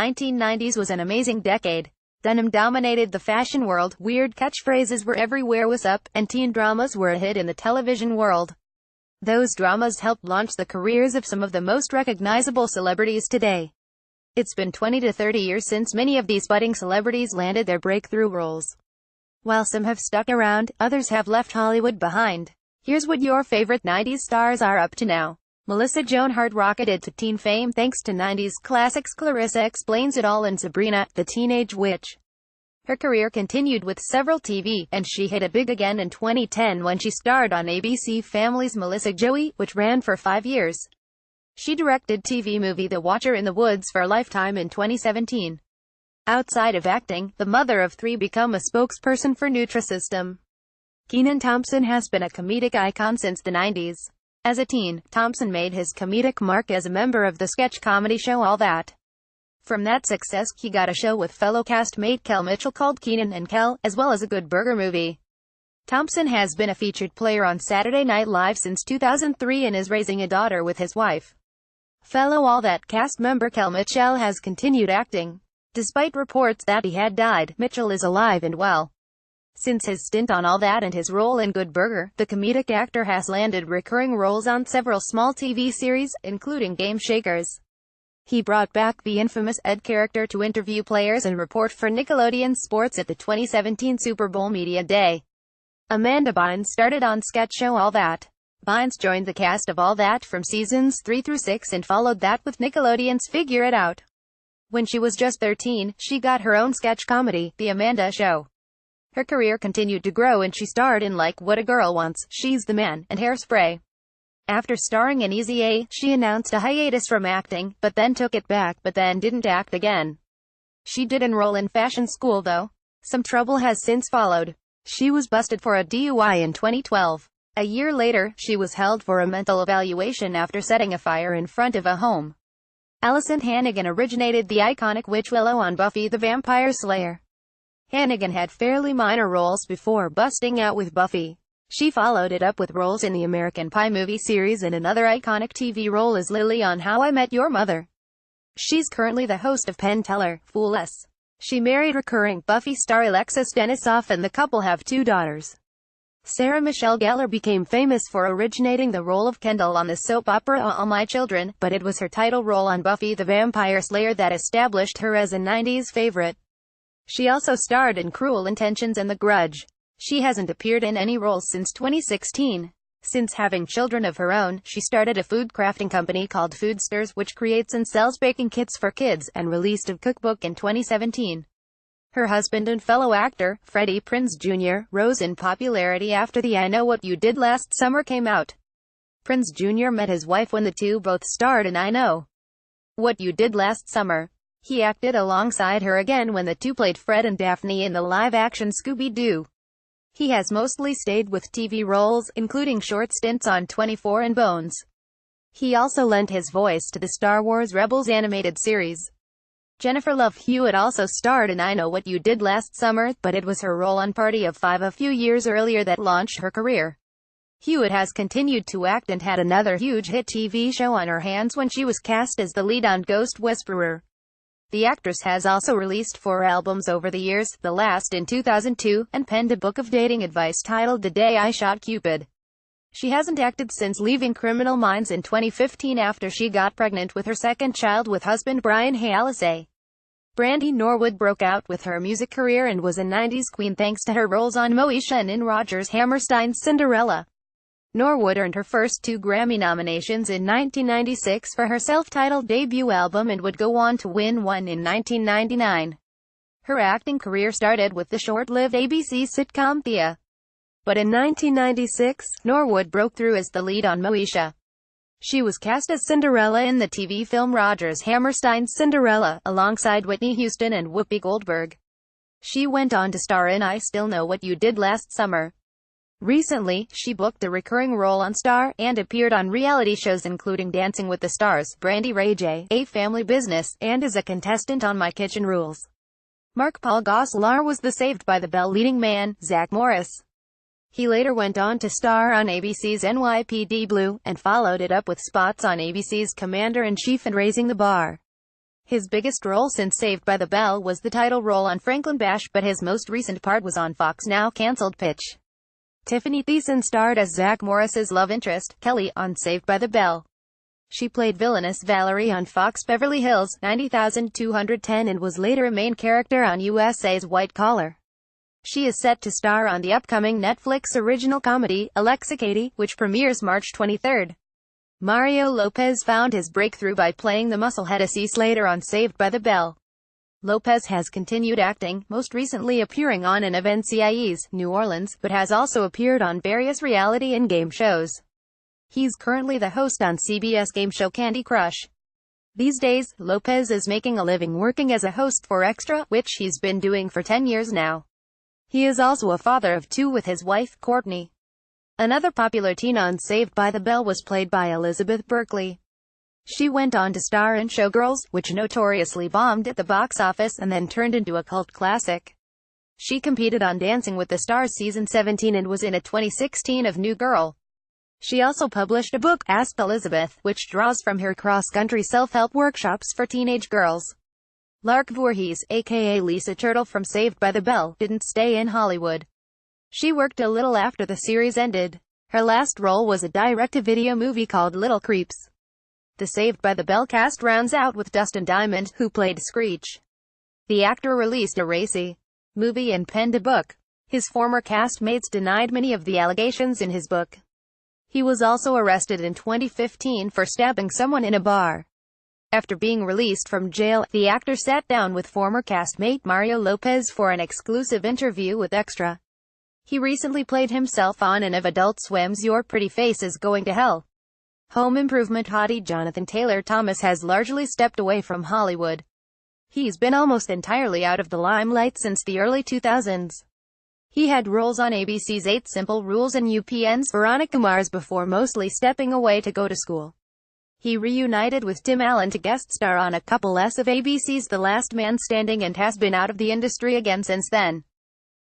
1990s was an amazing decade. Denim dominated the fashion world, weird catchphrases were everywhere, "What's up?" and teen dramas were a hit in the television world. Those dramas helped launch the careers of some of the most recognizable celebrities today. It's been 20 to 30 years since many of these budding celebrities landed their breakthrough roles. While some have stuck around, others have left Hollywood behind. Here's what your favorite 90s stars are up to now. Melissa Joan Hart rocketed to teen fame thanks to 90s classics. Clarissa explains it all in Sabrina, the Teenage Witch. Her career continued with several TV, and she hit it big again in 2010 when she starred on ABC Family's Melissa Joey, which ran for 5 years. She directed TV movie The Watcher in the Woods for Lifetime in 2017. Outside of acting, the mother of 3 became a spokesperson for Nutrisystem. Kenan Thompson has been a comedic icon since the 90s. As a teen, Thompson made his comedic mark as a member of the sketch comedy show All That. From that success, he got a show with fellow castmate Kel Mitchell called Kenan and Kel, as well as a Good Burger movie. Thompson has been a featured player on Saturday Night Live since 2003 and is raising a daughter with his wife. Fellow All That cast member Kel Mitchell has continued acting. Despite reports that he had died, Mitchell is alive and well. Since his stint on All That and his role in Good Burger, the comedic actor has landed recurring roles on several small TV series, including Game Shakers. He brought back the infamous Ed character to interview players and report for Nickelodeon Sports at the 2017 Super Bowl Media Day. Amanda Bynes started on sketch show All That. Bynes joined the cast of All That from seasons 3 through 6 and followed that with Nickelodeon's Figure It Out. When she was just 13, she got her own sketch comedy, The Amanda Show. Her career continued to grow and she starred in Like What a Girl Wants, She's the Man, and Hairspray. After starring in Easy A, she announced a hiatus from acting, but then took it back, but then didn't act again. She did enroll in fashion school though. Some trouble has since followed. She was busted for a DUI in 2012. A year later, she was held for a mental evaluation after setting a fire in front of a home. Alyson Hannigan originated the iconic Witch Willow on Buffy the Vampire Slayer. Hannigan had fairly minor roles before busting out with Buffy. She followed it up with roles in the American Pie movie series and another iconic TV role as Lily on How I Met Your Mother. She's currently the host of Penn Teller, Fool Us. She married recurring Buffy star Alexis Denisof and the couple have 2 daughters. Sarah Michelle Gellar became famous for originating the role of Kendall on the soap opera All My Children, but it was her title role on Buffy the Vampire Slayer that established her as a 90s favorite. She also starred in Cruel Intentions and The Grudge. She hasn't appeared in any roles since 2016. Since having children of her own, she started a food crafting company called Foodsters, which creates and sells baking kits for kids, and released a cookbook in 2017. Her husband and fellow actor, Freddie Prinze Jr., rose in popularity after the I Know What You Did Last Summer came out. Prinze Jr. met his wife when the two both starred in I Know What You Did Last Summer. He acted alongside her again when the two played Fred and Daphne in the live-action Scooby-Doo. He has mostly stayed with TV roles, including short stints on 24 and Bones. He also lent his voice to the Star Wars Rebels animated series. Jennifer Love Hewitt also starred in I Know What You Did Last Summer, but it was her role on Party of 5 a few years earlier that launched her career. Hewitt has continued to act and had another huge hit TV show on her hands when she was cast as the lead on Ghost Whisperer. The actress has also released 4 albums over the years, the last in 2002, and penned a book of dating advice titled The Day I Shot Cupid. She hasn't acted since leaving Criminal Minds in 2015 after she got pregnant with her second child with husband Brian Halise. Brandy Norwood broke out with her music career and was a 90s queen thanks to her roles on Moesha and in Rodgers Hammerstein's Cinderella. Norwood earned her first 2 Grammy nominations in 1996 for her self-titled debut album and would go on to win one in 1999. Her acting career started with the short-lived ABC sitcom Thea. But in 1996, Norwood broke through as the lead on Moesha. She was cast as Cinderella in the TV film Rodgers Hammerstein's Cinderella, alongside Whitney Houston and Whoopi Goldberg. She went on to star in I Still Know What You Did Last Summer. Recently, she booked a recurring role on Star, and appeared on reality shows including Dancing with the Stars, Brandy Ray J, A Family Business, and as a contestant on My Kitchen Rules. Mark Paul Gosselaar was the Saved by the Bell leading man, Zach Morris. He later went on to star on ABC's NYPD Blue, and followed it up with spots on ABC's Commander-in-Chief and Raising the Bar. His biggest role since Saved by the Bell was the title role on Franklin Bash, but his most recent part was on Fox now cancelled Pitch. Tiffany Thiessen starred as Zach Morris's love interest, Kelly, on Saved by the Bell. She played villainous Valerie on Fox Beverly Hills 90210 and was later a main character on USA's White Collar. She is set to star on the upcoming Netflix original comedy, Alexa Katie, which premieres March 23. Mario Lopez found his breakthrough by playing the musclehead Ace Slater on Saved by the Bell. Lopez has continued acting, most recently appearing on an event CIE's New Orleans, but has also appeared on various reality and game shows. He's currently the host on CBS game show Candy Crush. These days, Lopez is making a living working as a host for Extra, which he's been doing for 10 years now. He is also a father of 2 with his wife, Courtney. Another popular teen on Saved by the Bell was played by Elizabeth Berkley. She went on to star in Showgirls, which notoriously bombed at the box office and then turned into a cult classic. She competed on Dancing with the Stars season 17 and was in a 2016 of New Girl. She also published a book, Ask Elizabeth, which draws from her cross-country self-help workshops for teenage girls. Lark Voorhees, aka Lisa Turtle from Saved by the Bell, didn't stay in Hollywood. She worked a little after the series ended. Her last role was a direct-to-video movie called Little Creeps. The Saved by the Bell cast rounds out with Dustin Diamond, who played Screech. The actor released a racy movie and penned a book. His former castmates denied many of the allegations in his book. He was also arrested in 2015 for stabbing someone in a bar. After being released from jail, the actor sat down with former castmate Mario Lopez for an exclusive interview with Extra. He recently played himself on an of Adult Swim's Your Pretty Face is Going to Hell. Home improvement hottie Jonathan Taylor Thomas has largely stepped away from Hollywood. He's been almost entirely out of the limelight since the early 2000s. He had roles on ABC's 8 Simple Rules and UPN's Veronica Mars before mostly stepping away to go to school. He reunited with Tim Allen to guest star on a couple of ABC's The Last Man Standing and has been out of the industry again since then.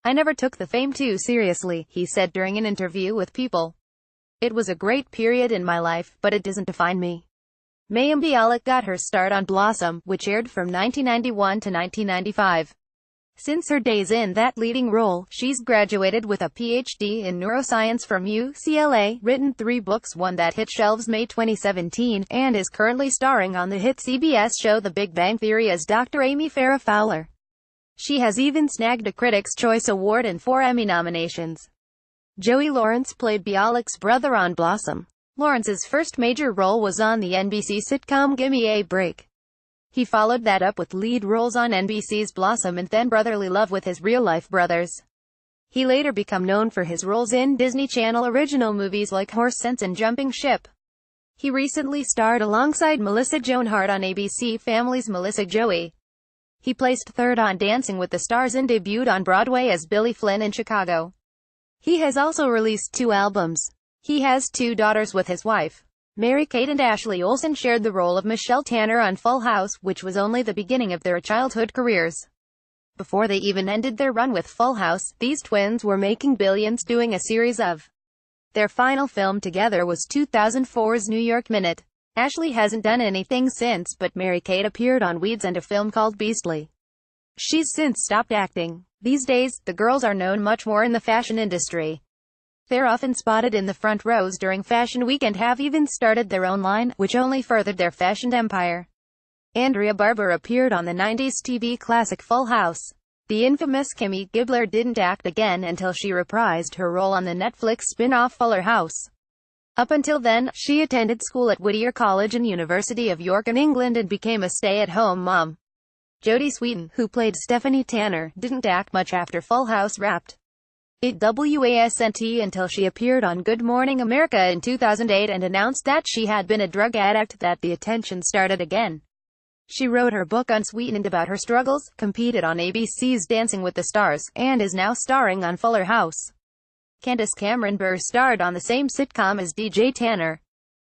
"I never took the fame too seriously," he said during an interview with People. "It was a great period in my life, but it doesn't define me." Mayim Bialik got her start on Blossom, which aired from 1991 to 1995. Since her days in that leading role, she's graduated with a PhD in neuroscience from UCLA, written 3 books, one that hit shelves May 2017, and is currently starring on the hit CBS show The Big Bang Theory as Dr. Amy Farrah Fowler. She has even snagged a Critics' Choice Award and 4 Emmy nominations. Joey Lawrence played Bialik's brother on Blossom. Lawrence's first major role was on the NBC sitcom Gimme a Break. He followed that up with lead roles on NBC's Blossom and then Brotherly Love with his real-life brothers. He later became known for his roles in Disney Channel original movies like Horse Sense and Jumping Ship. He recently starred alongside Melissa Joan Hart on ABC Family's Melissa Joey. He placed 3rd on Dancing with the Stars and debuted on Broadway as Billy Flynn in Chicago. He has also released 2 albums. He has 2 daughters with his wife. Mary-Kate and Ashley Olsen shared the role of Michelle Tanner on Full House, which was only the beginning of their childhood careers. Before they even ended their run with Full House, these twins were making billions doing a series of. Their final film together was 2004's New York Minute. Ashley hasn't done anything since, but Mary-Kate appeared on Weeds and a film called Beastly. She's since stopped acting. These days, the girls are known much more in the fashion industry. They're often spotted in the front rows during Fashion Week and have even started their own line, which only furthered their fashion empire. Andrea Barber appeared on the 90s TV classic Full House. The infamous Kimmy Gibbler didn't act again until she reprised her role on the Netflix spin-off Fuller House. Up until then, she attended school at Whittier College and University of York in England and became a stay-at-home mom. Jodie Sweetin, who played Stephanie Tanner, didn't act much after Full House wrapped. It wasn't until she appeared on Good Morning America in 2008 and announced that she had been a drug addict that the attention started again. She wrote her book Unsweetened about her struggles, competed on ABC's Dancing with the Stars, and is now starring on Fuller House. Candace Cameron Bure starred on the same sitcom as DJ Tanner.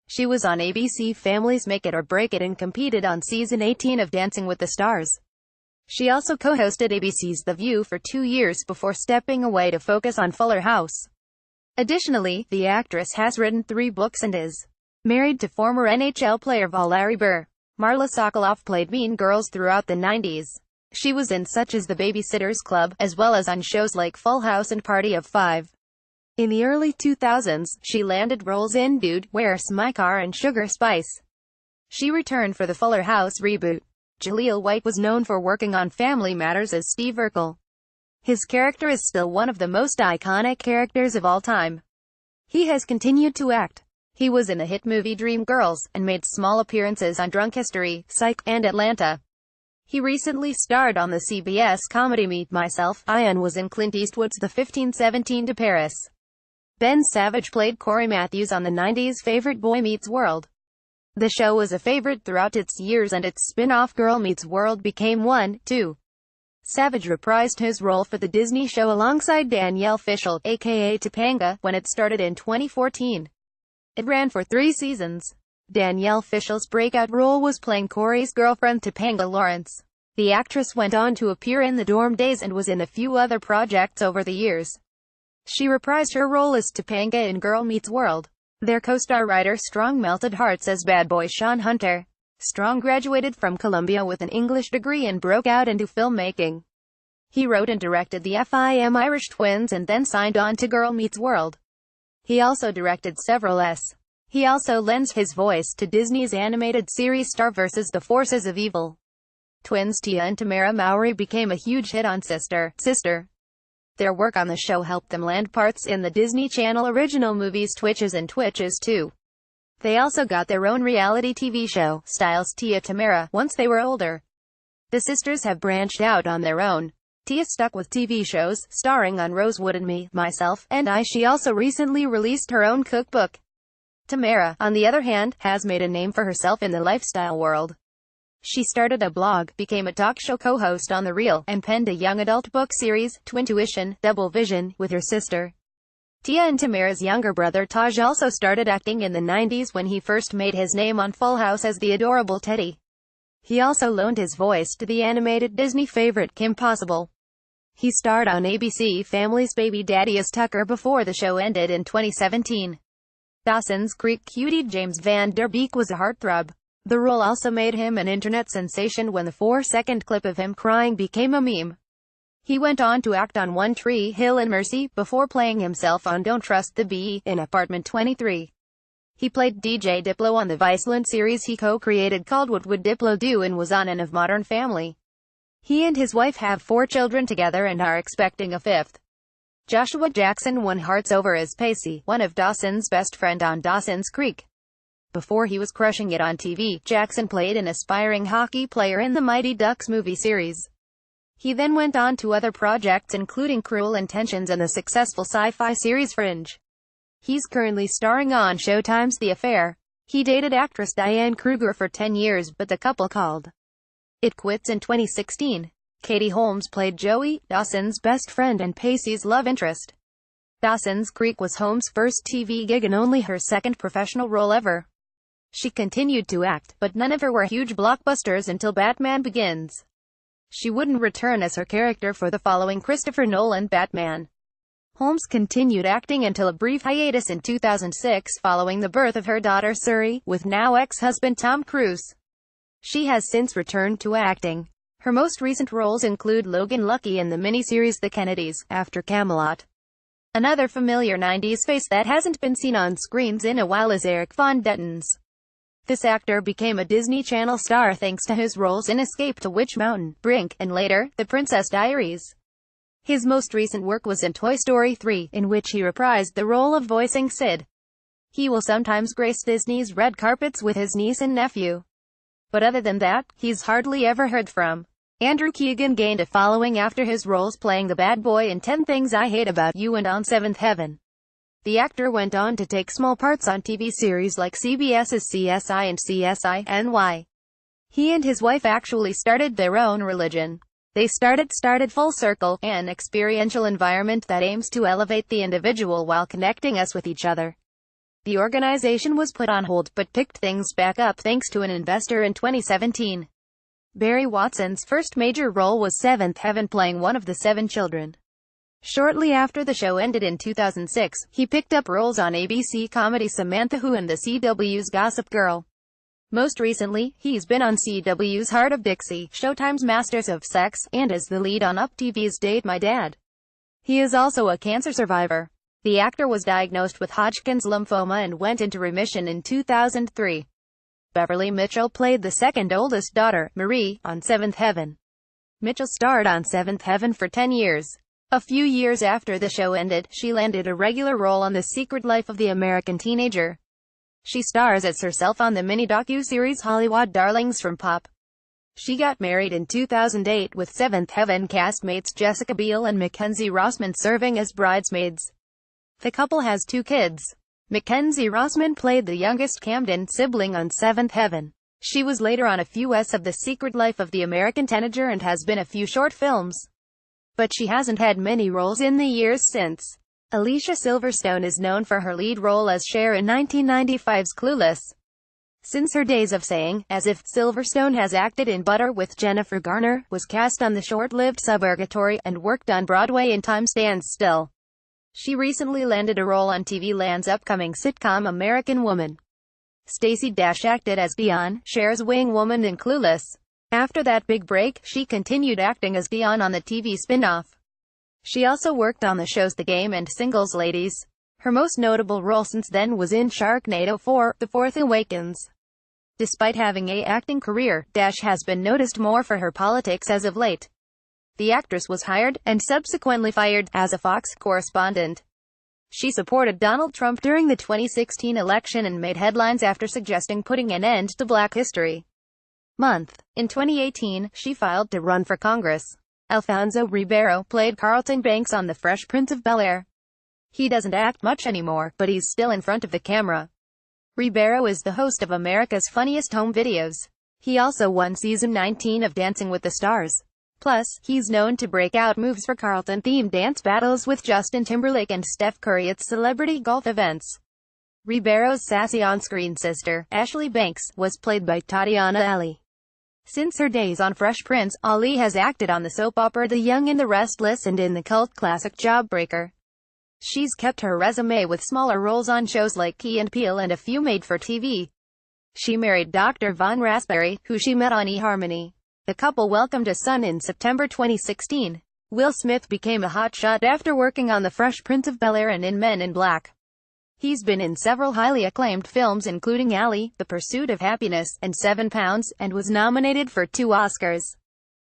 She was on ABC Family's Make It or Break It and competed on season 18 of Dancing with the Stars. She also co-hosted ABC's The View for 2 years before stepping away to focus on Fuller House. Additionally, the actress has written 3 books and is married to former NHL player Valerie Burr. Marla Sokoloff played mean girls throughout the 90s. She was in such as The Babysitter's Club, as well as on shows like Full House and Party of Five. In the early 2000s, she landed roles in Dude, Where's My Car and Sugar Spice. She returned for the Fuller House reboot. Jaleel White was known for working on Family Matters as Steve Urkel. His character is still one of the most iconic characters of all time. He has continued to act. He was in the hit movie Dreamgirls, and made small appearances on Drunk History, Psych, and Atlanta. He recently starred on the CBS comedy Meet Myself, and was in Clint Eastwood's The 1517 to Paris. Ben Savage played Corey Matthews on the 90s Favorite Boy Meets World. The show was a favorite throughout its years, and its spin-off Girl Meets World became one, too. Savage reprised his role for the Disney show alongside Danielle Fishel, aka Topanga, when it started in 2014. It ran for 3 seasons. Danielle Fishel's breakout role was playing Corey's girlfriend Topanga Lawrence. The actress went on to appear in The Dorm Days and was in a few other projects over the years. She reprised her role as Topanga in Girl Meets World. Their co-star Ryder Strong melted hearts as bad boy Sean Hunter. Strong graduated from Columbia with an English degree and broke out into filmmaking. He wrote and directed the FIM Irish Twins and then signed on to Girl Meets World. He also directed several S. He also lends his voice to Disney's animated series Star vs. the Forces of Evil. Twins Tia and Tamara Mowry became a huge hit on Sister. Their work on the show helped them land parts in the Disney Channel original movies Twitches and Twitches 2. They also got their own reality TV show, Styles Tia Tamara, once they were older. The sisters have branched out on their own. Tia stuck with TV shows, starring on Rosewood and Me, Myself, and I. She also recently released her own cookbook. Tamara, on the other hand, has made a name for herself in the lifestyle world. She started a blog, became a talk show co-host on The Real, and penned a young adult book series, Twintuition, Double Vision, with her sister. Tia and Tamara's younger brother Taj also started acting in the 90s when he first made his name on Full House as the adorable Teddy. He also loaned his voice to the animated Disney favorite Kim Possible. He starred on ABC Family's Baby Daddy as Tucker before the show ended in 2017. Dawson's Creek cutie James Van Der Beek was a heartthrob. The role also made him an internet sensation when the 4-second clip of him crying became a meme. He went on to act on One Tree Hill and Mercy, before playing himself on Don't Trust the Bee, in Apartment 23. He played DJ Diplo on the Viceland series he co-created called What Would Diplo Do and was on of Modern Family. He and his wife have 4 children together and are expecting a 5th. Joshua Jackson won hearts over as Pacey, one of Dawson's best friend on Dawson's Creek. Before he was crushing it on TV, Jackson played an aspiring hockey player in the Mighty Ducks movie series. He then went on to other projects including Cruel Intentions and the successful sci-fi series Fringe. He's currently starring on Showtime's The Affair. He dated actress Diane Kruger for 10 years, but the couple called it quits in 2016. Katie Holmes played Joey, Dawson's best friend and Pacey's love interest. Dawson's Creek was Holmes' first TV gig and only her second professional role ever. She continued to act, but none of her were huge blockbusters until Batman Begins. She wouldn't return as her character for the following Christopher Nolan Batman. Holmes continued acting until a brief hiatus in 2006 following the birth of her daughter Suri, with now ex-husband Tom Cruise. She has since returned to acting. Her most recent roles include Logan Lucky in the miniseries The Kennedys, after Camelot. Another familiar 90s face that hasn't been seen on screens in a while is Eric Von Dettens. This actor became a Disney Channel star thanks to his roles in Escape to Witch Mountain, Brink, and later, The Princess Diaries. His most recent work was in Toy Story 3, in which he reprised the role of voicing Sid. He will sometimes grace Disney's red carpets with his niece and nephew. But other than that, he's hardly ever heard from. Andrew Keegan gained a following after his roles playing the bad boy in 10 Things I Hate About You and on Seventh Heaven. The actor went on to take small parts on TV series like CBS's CSI and CSI NY. He and his wife actually started their own religion. They started Full Circle, an experiential environment that aims to elevate the individual while connecting us with each other. The organization was put on hold, but picked things back up thanks to an investor in 2017. Barry Watson's first major role was Seventh Heaven, playing one of the 7 children. Shortly after the show ended in 2006, he picked up roles on ABC comedy Samantha Who and the CW's Gossip Girl. Most recently, he's been on CW's Heart of Dixie, Showtime's Masters of Sex, and as the lead on Up TV's Date My Dad. He is also a cancer survivor. The actor was diagnosed with Hodgkin's lymphoma and went into remission in 2003. Beverly Mitchell played the second oldest daughter, Marie, on Seventh Heaven. Mitchell starred on Seventh Heaven for 10 years. A few years after the show ended, she landed a regular role on The Secret Life of the American Teenager. She stars as herself on the mini docu-series Hollywood Darlings from Pop. She got married in 2008 with Seventh Heaven castmates Jessica Biel and Mackenzie Rossman serving as bridesmaids. The couple has 2 kids. Mackenzie Rossman played the youngest Camden sibling on Seventh Heaven. She was later on a few of The Secret Life of the American Teenager and has been a few short films. But she hasn't had many roles in the years since. Alicia Silverstone is known for her lead role as Cher in 1995's Clueless. Since her days of Saying As If, Silverstone has acted in Butter with Jennifer Garner, was cast on the short-lived Suburgatory, and worked on Broadway in Time Stands Still. She recently landed a role on TV Land's upcoming sitcom American Woman. Stacey Dash acted as Dionne, Cher's wing woman in Clueless. After that big break, she continued acting as Dionne on the TV spin-off. She also worked on the shows The Game and Singles Ladies. Her most notable role since then was in Sharknado 4: The Force Awakens. Despite having an acting career, Dash has been noticed more for her politics as of late. The actress was hired, and subsequently fired, as a Fox correspondent. She supported Donald Trump during the 2016 election and made headlines after suggesting putting an end to Black History Month. In 2018, she filed to run for Congress. Alfonso Ribeiro played Carlton Banks on The Fresh Prince of Bel-Air. He doesn't act much anymore, but he's still in front of the camera. Ribeiro is the host of America's Funniest Home Videos. He also won season 19 of Dancing with the Stars. Plus, he's known to break out moves for Carlton-themed dance battles with Justin Timberlake and Steph Curry at celebrity golf events. Ribeiro's sassy on-screen sister, Ashley Banks, was played by Tatiana Ali. Since her days on Fresh Prince, Ali has acted on the soap opera The Young and the Restless and in the cult classic Jawbreaker. She's kept her resume with smaller roles on shows like Key and Peele and a few made-for-TV. She married Dr. Von Raspberry, who she met on eHarmony. The couple welcomed a son in September 2016. Will Smith became a hotshot after working on The Fresh Prince of Bel-Air and in Men in Black. He's been in several highly acclaimed films including Ally, The Pursuit of Happiness, and 7 Pounds, and was nominated for 2 Oscars.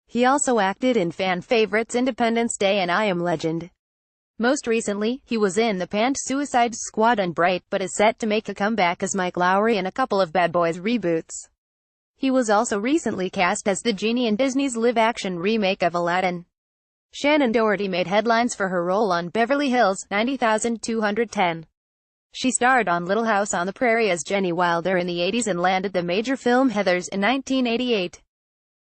He also acted in fan favorites Independence Day and I Am Legend. Most recently, he was in the panned Suicide Squad and Bright, but is set to make a comeback as Mike Lowry in a couple of Bad Boys reboots. He was also recently cast as the genie in Disney's live-action remake of Aladdin. Shannon Doherty made headlines for her role on Beverly Hills 90210. She starred on Little House on the Prairie as Jenny Wilder in the 80s and landed the major film Heathers in 1988.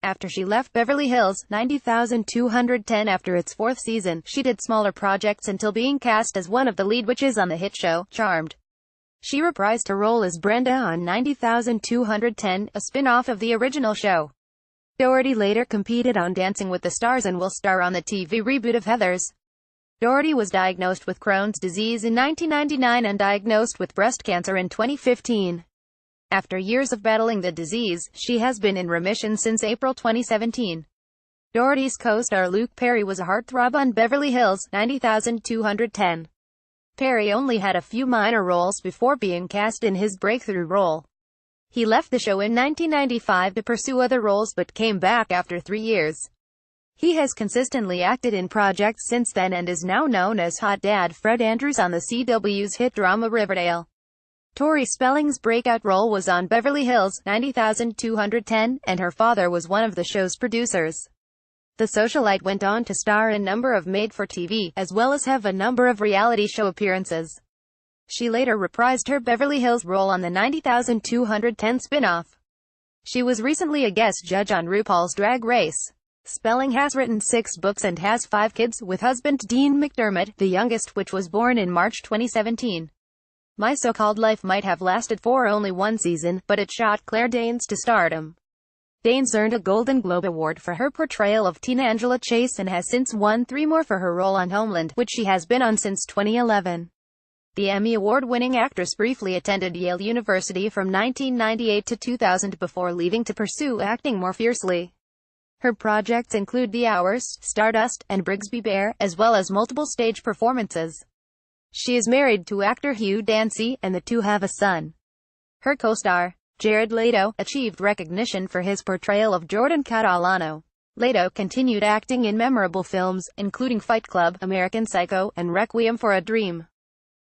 After she left Beverly Hills 90210 after its 4th season, she did smaller projects until being cast as one of the lead witches on the hit show, Charmed. She reprised her role as Brenda on 90210, a spin-off of the original show. Doherty later competed on Dancing with the Stars and will star on the TV reboot of Heathers. Doherty was diagnosed with Crohn's disease in 1999 and diagnosed with breast cancer in 2015. After years of battling the disease, she has been in remission since April 2017. Doherty's co-star Luke Perry was a heartthrob on Beverly Hills 90210. Perry only had a few minor roles before being cast in his breakthrough role. He left the show in 1995 to pursue other roles but came back after 3 years. He has consistently acted in projects since then and is now known as Hot Dad Fred Andrews on the CW's hit drama Riverdale. Tori Spelling's breakout role was on Beverly Hills 90210, and her father was one of the show's producers. The socialite went on to star in a number of made-for-TV, as well as have a number of reality show appearances. She later reprised her Beverly Hills role on the 90210 spin-off. She was recently a guest judge on RuPaul's Drag Race. Spelling has written 6 books and has 5 kids, with husband Dean McDermott, the youngest, which was born in March 2017. My So-Called Life might have lasted for only 1 season, but it shot Claire Danes to stardom. Danes earned a Golden Globe Award for her portrayal of teen Angela Chase and has since won 3 more for her role on Homeland, which she has been on since 2011. The Emmy Award-winning actress briefly attended Yale University from 1998 to 2000 before leaving to pursue acting more fiercely. Her projects include The Hours, Stardust, and Brigsby Bear, as well as multiple stage performances. She is married to actor Hugh Dancy, and the two have a son. Her co-star, Jared Leto, achieved recognition for his portrayal of Jordan Catalano. Leto continued acting in memorable films, including Fight Club, American Psycho, and Requiem for a Dream.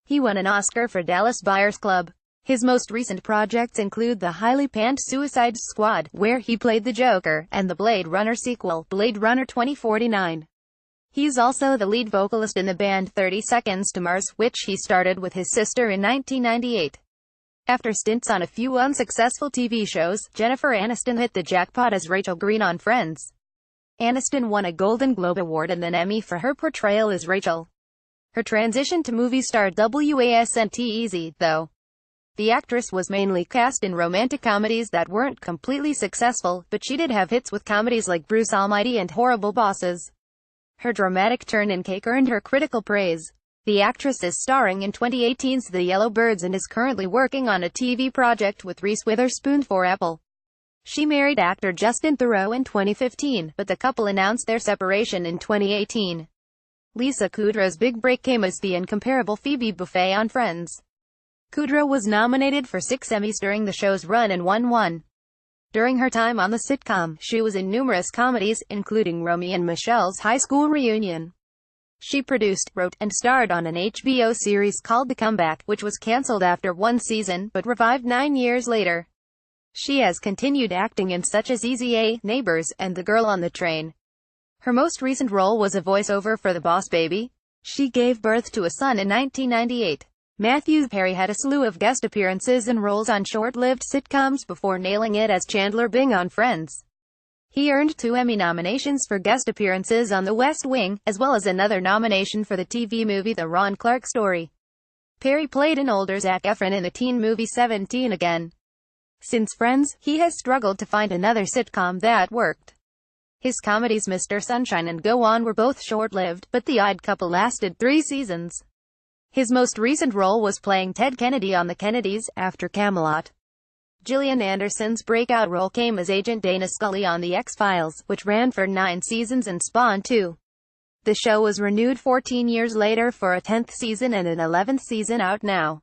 He won an Oscar for Dallas Buyers Club. His most recent projects include the highly panned Suicide Squad, where he played the Joker, and the Blade Runner sequel, Blade Runner 2049. He's also the lead vocalist in the band 30 Seconds to Mars, which he started with his sister in 1998. After stints on a few unsuccessful TV shows, Jennifer Aniston hit the jackpot as Rachel Green on Friends. Aniston won a Golden Globe Award and an Emmy for her portrayal as Rachel. Her transition to movie star wasn't easy, though. The actress was mainly cast in romantic comedies that weren't completely successful, but she did have hits with comedies like Bruce Almighty and Horrible Bosses. Her dramatic turn in Cake earned her critical praise. The actress is starring in 2018's The Yellow Birds and is currently working on a TV project with Reese Witherspoon for Apple. She married actor Justin Theroux in 2015, but the couple announced their separation in 2018. Lisa Kudrow's big break came as the incomparable Phoebe Buffay on Friends. Kudrow was nominated for 6 Emmys during the show's run and won 1. During her time on the sitcom, she was in numerous comedies, including Romy and Michelle's High School Reunion. She produced, wrote, and starred on an HBO series called The Comeback, which was cancelled after 1 season, but revived 9 years later. She has continued acting in such as Easy A, Neighbors, and The Girl on the Train. Her most recent role was a voiceover for The Boss Baby. She gave birth to a son in 1998. Matthew Perry had a slew of guest appearances and roles on short-lived sitcoms before nailing it as Chandler Bing on Friends. He earned 2 Emmy nominations for guest appearances on The West Wing, as well as another nomination for the TV movie The Ron Clark Story. Perry played an older Zac Efron in the teen movie 17 Again. Since Friends, he has struggled to find another sitcom that worked. His comedies Mr. Sunshine and Go On were both short-lived, but The Odd Couple lasted 3 seasons. His most recent role was playing Ted Kennedy on The Kennedys, after Camelot. Gillian Anderson's breakout role came as Agent Dana Scully on The X-Files, which ran for 9 seasons and spawned 2. The show was renewed 14 years later for a 10th season and an 11th season out now.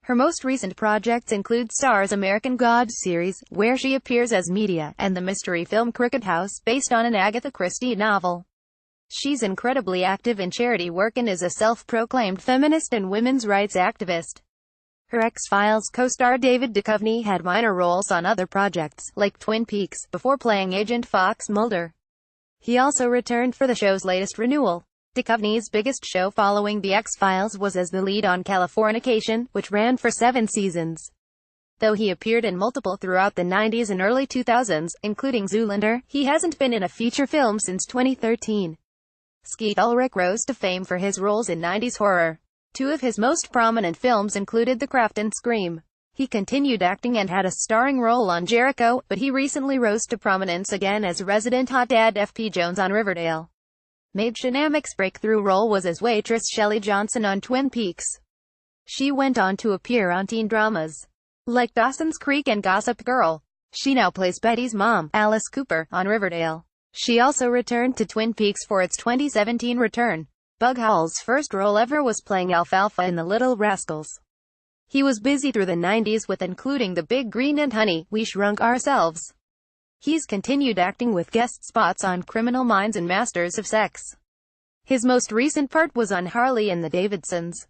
Her most recent projects include Star's American Gods series, where she appears as Media, and the mystery film Cricket House, based on an Agatha Christie novel. She's incredibly active in charity work and is a self-proclaimed feminist and women's rights activist. Her X-Files co-star David Duchovny had minor roles on other projects, like Twin Peaks, before playing Agent Fox Mulder. He also returned for the show's latest renewal. Duchovny's biggest show following The X-Files was as the lead on Californication, which ran for 7 seasons. Though he appeared in multiple throughout the 90s and early 2000s, including Zoolander, he hasn't been in a feature film since 2013. Skeet Ulrich rose to fame for his roles in 90s horror. 2 of his most prominent films included The Craft and Scream. He continued acting and had a starring role on Jericho, but he recently rose to prominence again as resident hot dad F.P. Jones on Riverdale. Maid Shanamik's breakthrough role was as waitress Shelley Johnson on Twin Peaks. She went on to appear on teen dramas like Dawson's Creek and Gossip Girl. She now plays Betty's mom, Alice Cooper, on Riverdale. She also returned to Twin Peaks for its 2017 return. Bug Hall's first role ever was playing Alfalfa in The Little Rascals. He was busy through the 90s with including The Big Green and Honey, We Shrunk Ourselves. He's continued acting with guest spots on Criminal Minds and Masters of Sex. His most recent part was on Harley and the Davidsons.